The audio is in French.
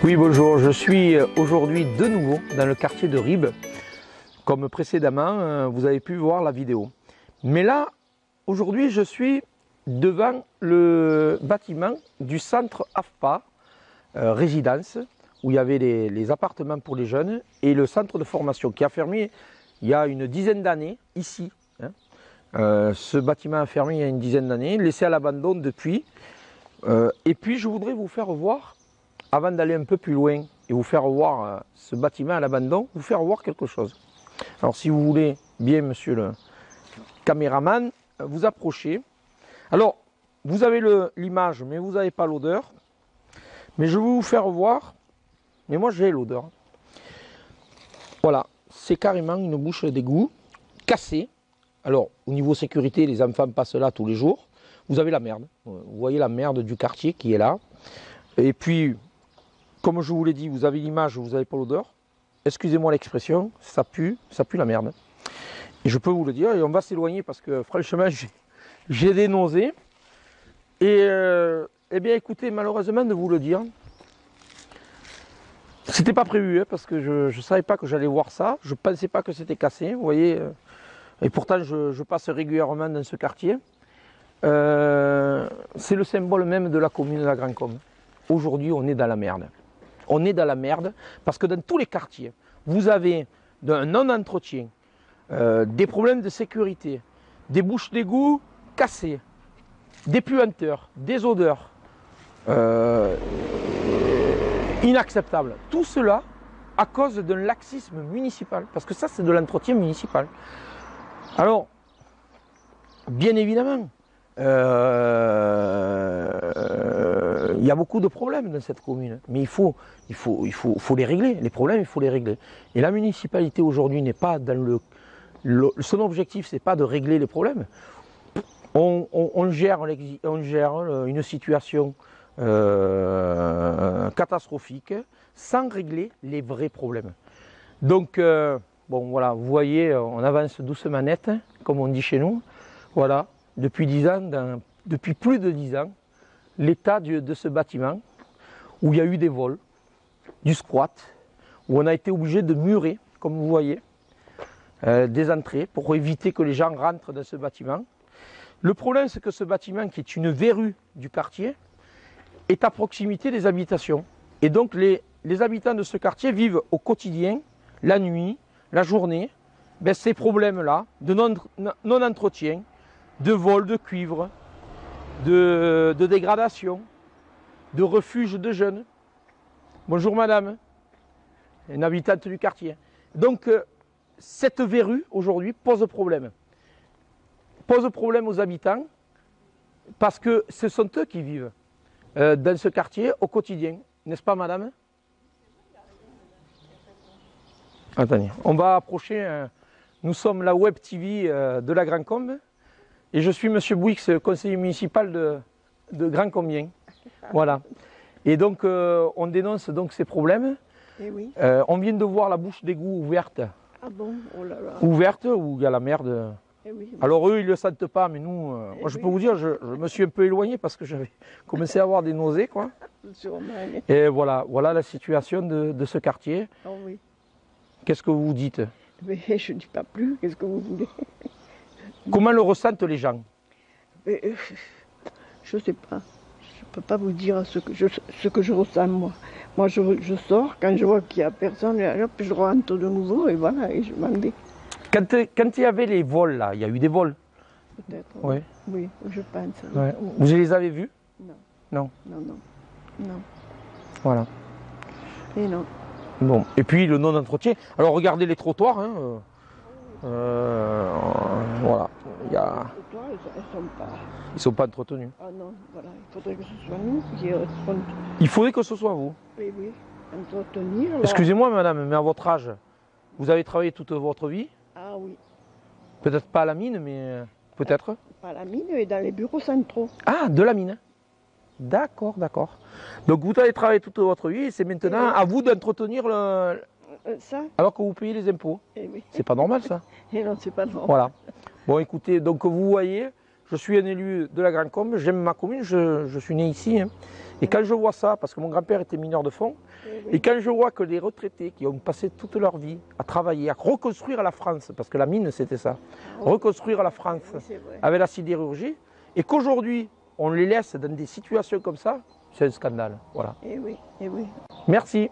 Oui, bonjour, je suis aujourd'hui de nouveau dans le quartier de Ribes. Comme précédemment, vous avez pu voir la vidéo. Mais là, aujourd'hui, je suis devant le bâtiment du centre AFPA, résidence, où il y avait les appartements pour les jeunes, et le centre de formation qui a fermé il y a une dizaine d'années, ici. Ce bâtiment a fermé il y a une dizaine d'années, laissé à l'abandon depuis. Et puis, je voudrais vous faire voir, avant d'aller un peu plus loin et vous faire voir ce bâtiment à l'abandon, vous faire voir quelque chose. Alors si vous voulez bien, monsieur le caméraman, vous approchez. Alors, vous avez l'image, mais vous n'avez pas l'odeur. Mais je vais vous faire voir, mais moi j'ai l'odeur. Voilà, c'est carrément une bouche d'égout cassée. Alors, au niveau sécurité, les enfants passent là tous les jours. Vous avez la merde. Vous voyez la merde du quartier qui est là. Et puis, comme je vous l'ai dit, vous avez l'image, vous n'avez pas l'odeur. Excusez-moi l'expression, ça pue la merde. Et je peux vous le dire, et on va s'éloigner parce que franchement, j'ai des nausées. Et eh bien écoutez, malheureusement de vous le dire, c'était pas prévu, hein, parce que je ne savais pas que j'allais voir ça. Je ne pensais pas que c'était cassé, vous voyez. Et pourtant, je passe régulièrement dans ce quartier. C'est le symbole même de la commune de la Grand-Combe. Aujourd'hui, on est dans la merde. On est dans la merde parce que dans tous les quartiers, vous avez un non-entretien, des problèmes de sécurité, des bouches d'égout cassées, des puanteurs, des odeurs inacceptables. Tout cela à cause d'un laxisme municipal, parce que ça c'est de l'entretien municipal. Alors, bien évidemment, il y a beaucoup de problèmes dans cette commune, mais il faut les régler. Les problèmes, il faut les régler. Et la municipalité aujourd'hui n'est pas dans son objectif, c'est pas de régler les problèmes. On gère une situation catastrophique sans régler les vrais problèmes. Donc, bon voilà, vous voyez, on avance doucement net, comme on dit chez nous. Voilà. Depuis 10 ans, depuis plus de 10 ans, l'état de ce bâtiment, où il y a eu des vols, du squat, où on a été obligé de murer, comme vous voyez, des entrées pour éviter que les gens rentrent dans ce bâtiment. Le problème, c'est que ce bâtiment, qui est une verrue du quartier, est à proximité des habitations. Et donc les habitants de ce quartier vivent au quotidien, la nuit, la journée, ces problèmes-là de non-entretien, de vol de cuivre, de dégradation, de refuge de jeunes. Bonjour madame, une habitante du quartier. Donc cette verrue aujourd'hui pose problème. Pose problème aux habitants parce que ce sont eux qui vivent dans ce quartier au quotidien. N'est-ce pas madame? Attendez, on va approcher, nous sommes la Web TV de la Grand-Combe. Et je suis monsieur Bouix, conseiller municipal de Grand-Combien. Voilà. Et donc, on dénonce donc ces problèmes. Eh oui. On vient de voir la bouche d'égout ouverte. Ah bon? Oh là là. Ouverte, où il y a la merde. Eh oui. Alors eux, ils ne le sentent pas, mais nous, moi, je peux vous dire, je me suis un peu éloigné parce que j'avais commencé à avoir des nausées, quoi. Et voilà la situation de ce quartier. Oh oui. Qu'est-ce que vous dites? Mais je ne dis pas plus, qu'est-ce que vous voulez? Comment le ressentent les gens? Mais, je ne sais pas. Je ne peux pas vous dire ce que je ressens, moi. Moi, je sors, quand je vois qu'il n'y a personne, hop, je rentre de nouveau, et voilà, et je m'en vais. Quand il y avait les vols, là, il y a eu des vols? Peut-être. Oui. Oui, je pense. Ouais. Vous les avez vus? Non. Non. Non, non. Non. Voilà. Et non. Bon. Et puis le non-entretien. Alors regardez les trottoirs. Hein, voilà. Les trottoirs, Ils sont pas entretenus. Ah non, voilà. Il faudrait que ce soit nous qui Il faudrait que ce soit vous. Oui, oui. Entretenir. Là. Excusez-moi madame, mais à votre âge, vous avez travaillé toute votre vie? Ah oui. Peut-être pas à la mine, mais peut-être. Pas à la mine, mais dans les bureaux centraux. Ah, de la mine. D'accord, d'accord. Donc vous avez travaillé toute votre vie et c'est maintenant à vous d'entretenir ça. Alors que vous payez les impôts. Eh oui. C'est pas normal ça. Et non, c'est pas normal. Voilà. Bon écoutez, donc vous voyez, je suis un élu de la Grande Combe, j'aime ma commune, je suis né ici. Hein. Et quand je vois ça, parce que mon grand-père était mineur de fond, et quand je vois que les retraités qui ont passé toute leur vie à travailler, à reconstruire la France, parce que la mine c'était ça, reconstruire la France avec la sidérurgie, et qu'aujourd'hui on les laisse dans des situations comme ça, c'est un scandale. Voilà. Eh oui, eh oui. Merci.